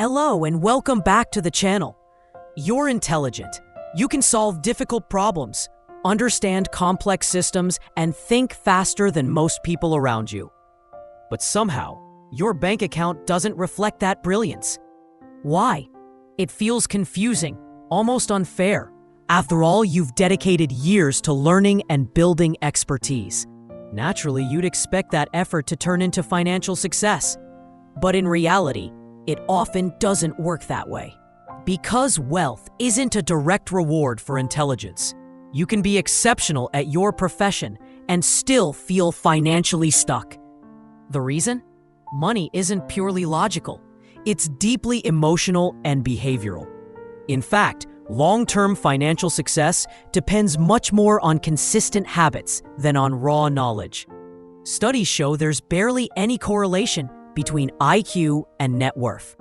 Hello and welcome back to the channel. You're intelligent. You can solve difficult problems, understand complex systems, and think faster than most people around you. But somehow, your bank account doesn't reflect that brilliance. Why? It feels confusing, almost unfair. After all, you've dedicated years to learning and building expertise. Naturally, you'd expect that effort to turn into financial success. But in reality, it often doesn't work that way. Because wealth isn't a direct reward for intelligence, you can be exceptional at your profession and still feel financially stuck. The reason? Money isn't purely logical. It's deeply emotional and behavioral. In fact, long-term financial success depends much more on consistent habits than on raw knowledge. Studies show there's barely any correlation between IQ and net worth.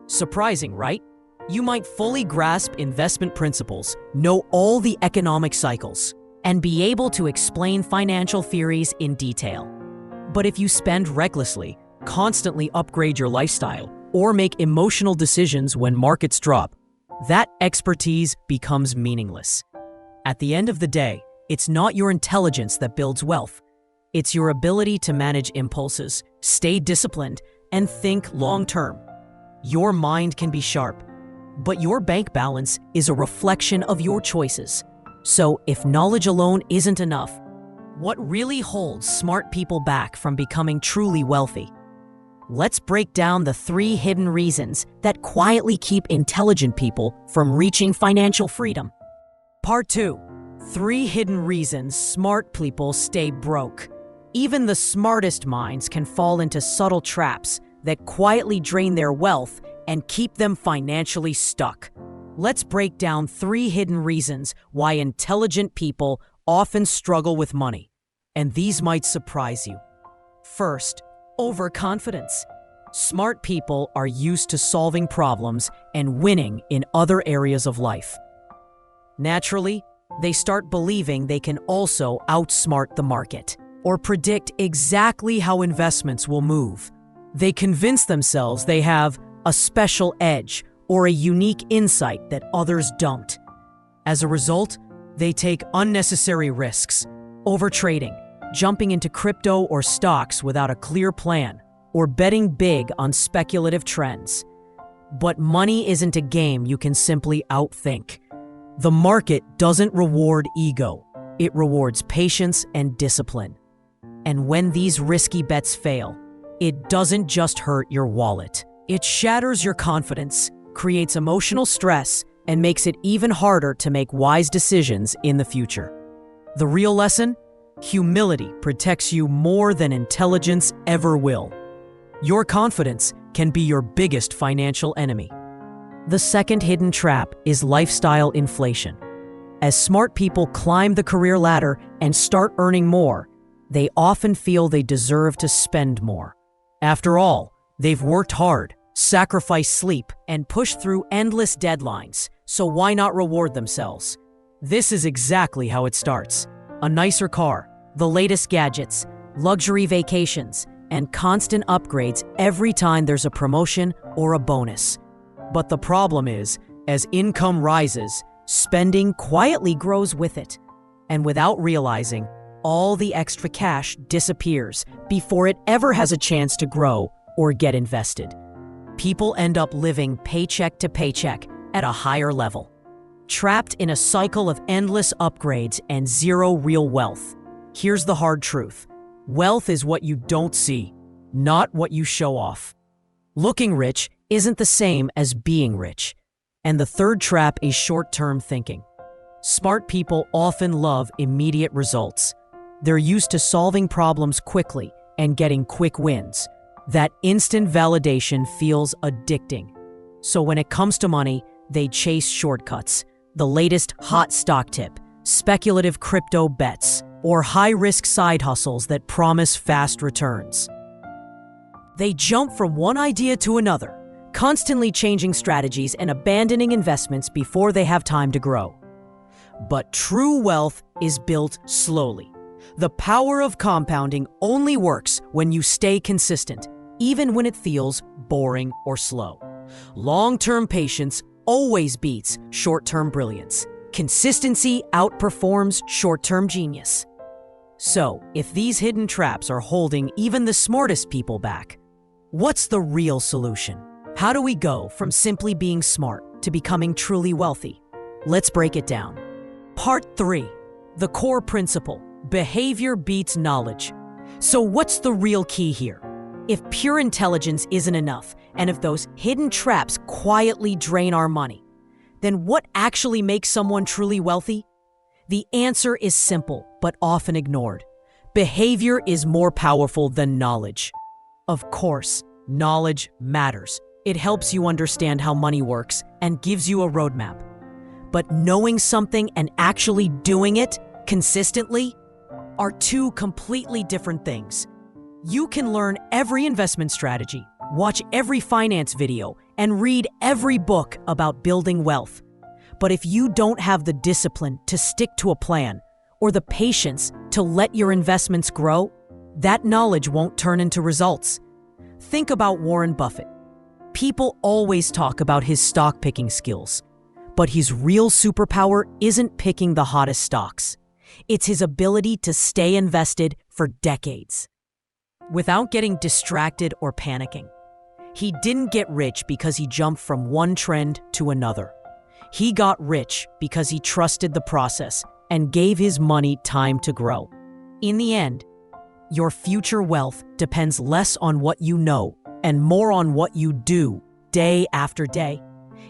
Surprising, right? You might fully grasp investment principles, know all the economic cycles, and be able to explain financial theories in detail. But if you spend recklessly, constantly upgrade your lifestyle, or make emotional decisions when markets drop, that expertise becomes meaningless. At the end of the day, it's not your intelligence that builds wealth. It's your ability to manage impulses, stay disciplined, and think long-term. Your mind can be sharp, but your bank balance is a reflection of your choices. So if knowledge alone isn't enough, what really holds smart people back from becoming truly wealthy? Let's break down the 3 hidden reasons that quietly keep intelligent people from reaching financial freedom. Part 2. 3 hidden reasons smart people stay broke. Even the smartest minds can fall into subtle traps that quietly drain their wealth and keep them financially stuck. Let's break down 3 hidden reasons why intelligent people often struggle with money. And these might surprise you. First, overconfidence. Smart people are used to solving problems and winning in other areas of life. Naturally, they start believing they can also outsmart the market or predict exactly how investments will move. They convince themselves they have a special edge or a unique insight that others don't. As a result, they take unnecessary risks, overtrading, jumping into crypto or stocks without a clear plan, or betting big on speculative trends. But money isn't a game you can simply outthink. The market doesn't reward ego. It rewards patience and discipline. And when these risky bets fail, it doesn't just hurt your wallet. It shatters your confidence, creates emotional stress, and makes it even harder to make wise decisions in the future. The real lesson? Humility protects you more than intelligence ever will. Your confidence can be your biggest financial enemy. The second hidden trap is lifestyle inflation. As smart people climb the career ladder and start earning more, they often feel they deserve to spend more. After all, they've worked hard, sacrificed sleep, and pushed through endless deadlines, so why not reward themselves? This is exactly how it starts. A nicer car, the latest gadgets, luxury vacations, and constant upgrades every time there's a promotion or a bonus. But the problem is, as income rises, spending quietly grows with it. And without realizing, all the extra cash disappears before it ever has a chance to grow or get invested. People end up living paycheck to paycheck at a higher level, trapped in a cycle of endless upgrades and zero real wealth. Here's the hard truth. Wealth is what you don't see, not what you show off. Looking rich isn't the same as being rich. And the third trap is short-term thinking. Smart people often love immediate results. They're used to solving problems quickly and getting quick wins. That instant validation feels addicting. So when it comes to money, they chase shortcuts, the latest hot stock tip, speculative crypto bets, or high-risk side hustles that promise fast returns. They jump from one idea to another, constantly changing strategies and abandoning investments before they have time to grow. But true wealth is built slowly. The power of compounding only works when you stay consistent, even when it feels boring or slow. Long-term patience always beats short-term brilliance. Consistency outperforms short-term genius. So, if these hidden traps are holding even the smartest people back, what's the real solution? How do we go from simply being smart to becoming truly wealthy? Let's break it down. Part 3. The core principle: behavior beats knowledge. So what's the real key here? If pure intelligence isn't enough, and if those hidden traps quietly drain our money, then what actually makes someone truly wealthy? The answer is simple, but often ignored. Behavior is more powerful than knowledge. Of course, knowledge matters. It helps you understand how money works and gives you a roadmap. But knowing something and actually doing it consistently are two completely different things. You can learn every investment strategy, watch every finance video, and read every book about building wealth. But if you don't have the discipline to stick to a plan or the patience to let your investments grow, that knowledge won't turn into results. Think about Warren Buffett. People always talk about his stock picking skills, but his real superpower isn't picking the hottest stocks. It's his ability to stay invested for decades without getting distracted or panicking. He didn't get rich because he jumped from one trend to another. He got rich because he trusted the process and gave his money time to grow. In the end, your future wealth depends less on what you know and more on what you do day after day.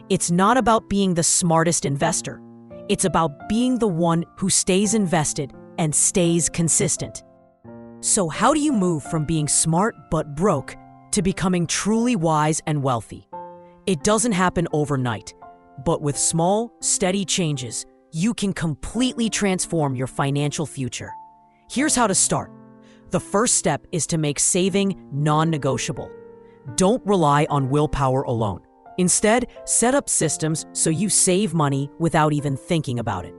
It's not about being the smartest investor. It's about being the one who stays invested and stays consistent. So how do you move from being smart but broke to becoming truly wise and wealthy? It doesn't happen overnight, but with small, steady changes, you can completely transform your financial future. Here's how to start. The first step is to make saving non-negotiable. Don't rely on willpower alone. Instead, set up systems so you save money without even thinking about it.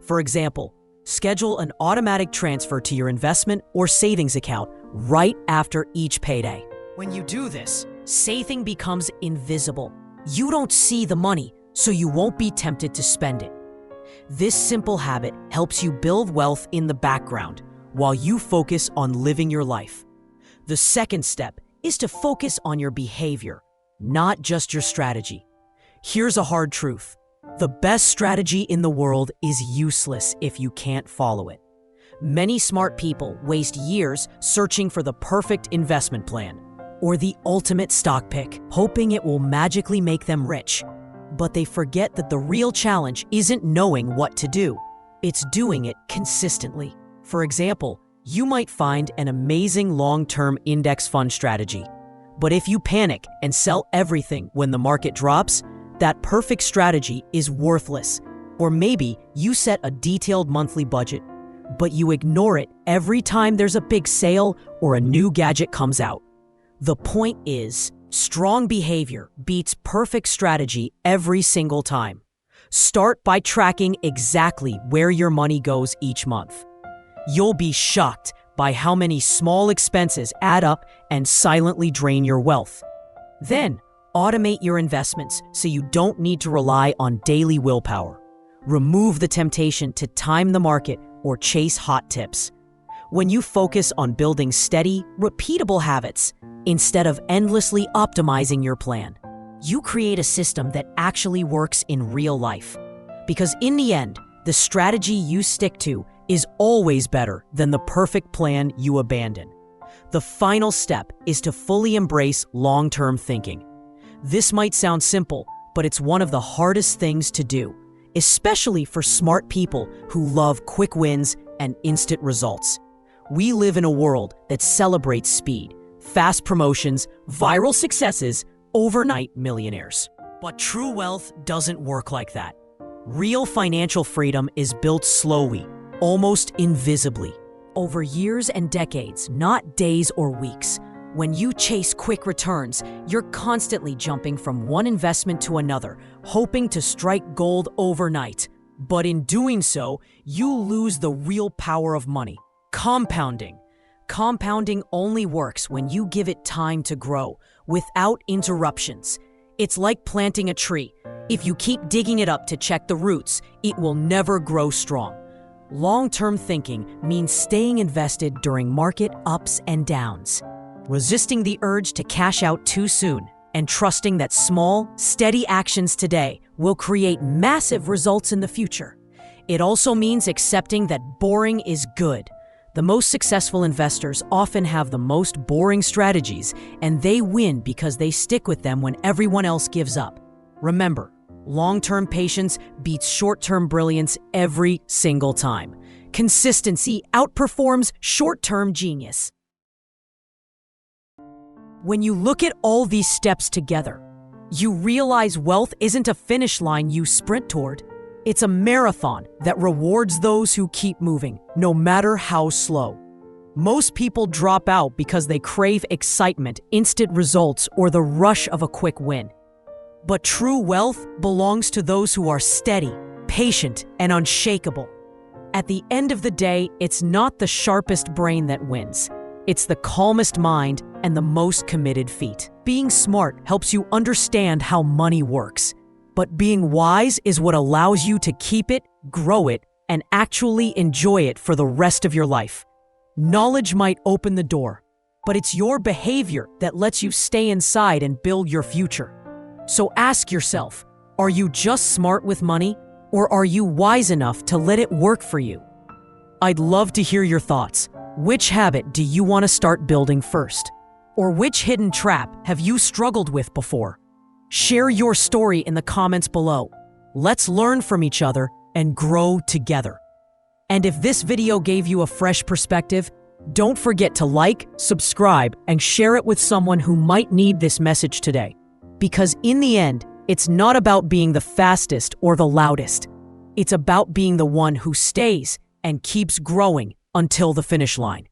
For example, schedule an automatic transfer to your investment or savings account right after each payday. When you do this, saving becomes invisible. You don't see the money, so you won't be tempted to spend it. This simple habit helps you build wealth in the background while you focus on living your life. The second step is to focus on your behavior, not just your strategy. Here's a hard truth. The best strategy in the world is useless if you can't follow it. Many smart people waste years searching for the perfect investment plan or the ultimate stock pick, hoping it will magically make them rich. But they forget that the real challenge isn't knowing what to do. It's doing it consistently. For example, you might find an amazing long-term index fund strategy, but if you panic and sell everything when the market drops, that perfect strategy is worthless. Or maybe you set a detailed monthly budget, but you ignore it every time there's a big sale or a new gadget comes out. The point is, strong behavior beats perfect strategy every single time. Start by tracking exactly where your money goes each month. You'll be shocked by how many small expenses add up and silently drain your wealth. Then, automate your investments so you don't need to rely on daily willpower. Remove the temptation to time the market or chase hot tips. When you focus on building steady, repeatable habits instead of endlessly optimizing your plan, you create a system that actually works in real life. Because in the end, the strategy you stick to is always better than the perfect plan you abandon. The final step is to fully embrace long-term thinking. This might sound simple, but it's one of the hardest things to do, especially for smart people who love quick wins and instant results. We live in a world that celebrates speed, fast promotions, viral successes, overnight millionaires. But true wealth doesn't work like that. Real financial freedom is built slowly, almost invisibly, over years and decades, not days or weeks. When you chase quick returns, you're constantly jumping from one investment to another, hoping to strike gold overnight. But in doing so, you lose the real power of money. Compounding. Compounding only works when you give it time to grow, without interruptions. It's like planting a tree. If you keep digging it up to check the roots, it will never grow strong. Long-term thinking means staying invested during market ups and downs, resisting the urge to cash out too soon, and trusting that small, steady actions today will create massive results in the future. It also means accepting that boring is good. The most successful investors often have the most boring strategies, and they win because they stick with them when everyone else gives up. Remember, long-term patience beats short-term brilliance every single time. Consistency outperforms short-term genius. When you look at all these steps together, you realize wealth isn't a finish line you sprint toward. It's a marathon that rewards those who keep moving, no matter how slow. Most people drop out because they crave excitement, instant results, or the rush of a quick win. But true wealth belongs to those who are steady, patient, and unshakable. At the end of the day, it's not the sharpest brain that wins. It's the calmest mind and the most committed feet. Being smart helps you understand how money works. But being wise is what allows you to keep it, grow it, and actually enjoy it for the rest of your life. Knowledge might open the door, but it's your behavior that lets you stay inside and build your future. So ask yourself, are you just smart with money, or are you wise enough to let it work for you? I'd love to hear your thoughts. Which habit do you want to start building first? Or which hidden trap have you struggled with before? Share your story in the comments below. Let's learn from each other and grow together. And if this video gave you a fresh perspective, don't forget to like, subscribe, and share it with someone who might need this message today. Because in the end, it's not about being the fastest or the loudest. It's about being the one who stays and keeps growing until the finish line.